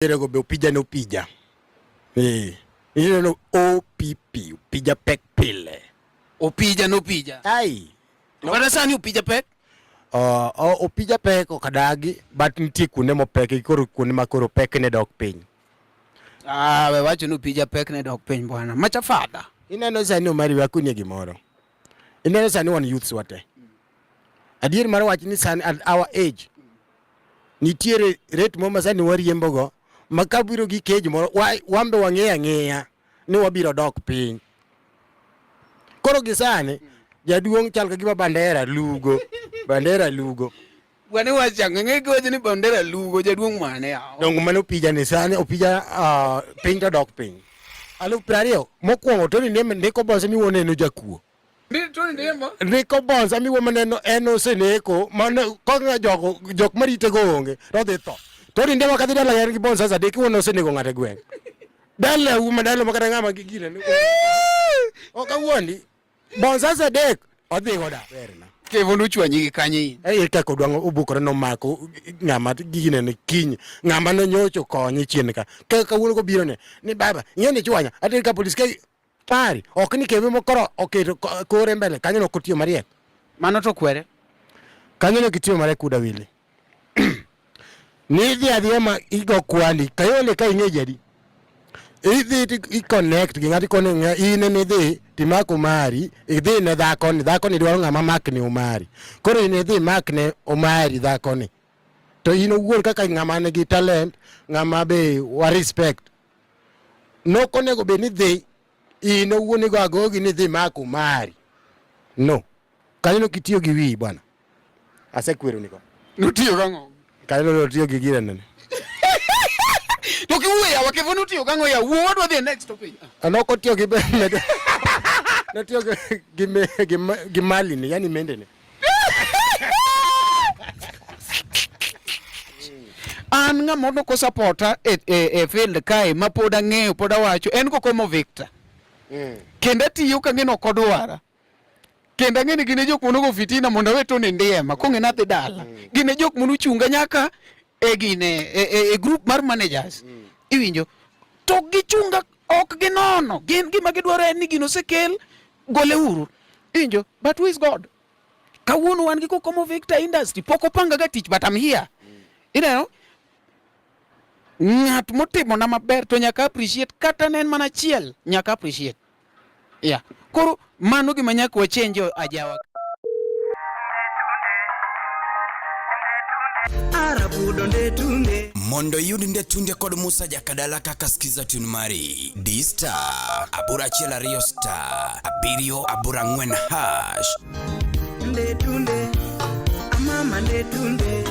Go be opija no pija. No OPP, opija pek pile. Opija no pija. Ai. Wala sani opija pek? Opija pek okadagi, but ntie kune mo pek, ikoro kune makoro pek ne dok piny. We wacho no pija pek ne dok piny bwana. Macha fada. Ineno sani omari wakunye gimoro. Ineno sani wan youths wate. Adier mar wach ni sani at our age. Nitiere rate mo masani wariembo go. Makabiro gi cage moro wambe wang'eya ni wabiro dok piny. Koro gisane jaduong' chal ka gima bandera lugo. Wani wacha ng'e goje ni bandera lugo jaduong' mane yawo. Dongo mane opija ni sani opija piny to dok piny. 20 mokwongo to ndiko bonse miwone no jakuo. Ndiko bonse miwone eno seneko mane ko jok marite go onge to dhi tho. To ni ndema kadhi dala yar gi bonsa sasa deki wono senego ng'ate gweng. Dala uma dala makata ng'ama gigire ni. Oka wuondi. Bonsa sasa dek odhi goda berna. Ke vonu chwanyi gi kanyi. Ka kodwang obukore no mako ng'ama gigine ni kiny. Ng'ama no nyocho konyi chien ka. Ka wuono go biro ni baba ng'eni chwanya ati ka polis ka pari ok ni kebe mokoro oketo kore mbele kanyo no kotiyo mariek. Mano to kwere. Kanyo no kitiyo mariek kuda wili. Nidhi adhiema igo kwali kayole ka ing'e jadi idhi i-connect gi ng'ati kone ine nidhi timako mari idhi ne dhakoni dwaro ng'ama makne omari koro ine idhi makne omari dhakoni to ino wuon kaka ng'ama nigi talent ng'ama be wa respect nokonego be nidhi ino wuon igo agogi nidhi mako mari no kanyo kitiyo gi wi bwana asekwero niko nutiyo gang'o kanyo notiyo gi gira nene. To kiwuya wakivunu tiyo gang'o ya what was the next topic? Anoko tiyo gi bende. Notiyo gi mali ni yani mende ne. An nga mono ko supporta e field kai mapoda ng'eyo poda wacho en ko komo Victor. Kenda tiyo ka ng'eno kodwara. Kenda ng'eni gine jok monogo fitina mondo weto ne ndiema kong'e nathi dala. Gine jok monu chunga nyaka e group mar managers. Iwinjo to gichunga ok ginono gin gima gidwaro en ni gino sekel gole uru. Iwinjo but who is God? Kawuono wan gi komo Victor industry pok opanga ga tich but I'm here. You know ng'at motimo na maber to nyaka appreciate kata nen mana chiel nyaka appreciate. Yeah. Koro mano gima nyaka wachenjo ajawa. Mondo yudi ndetunde kod Musa jakadala kaka skiza tune mari D-Star abura chiela Rio Star abirio abura ngwen hash ndetunde amama ndetunde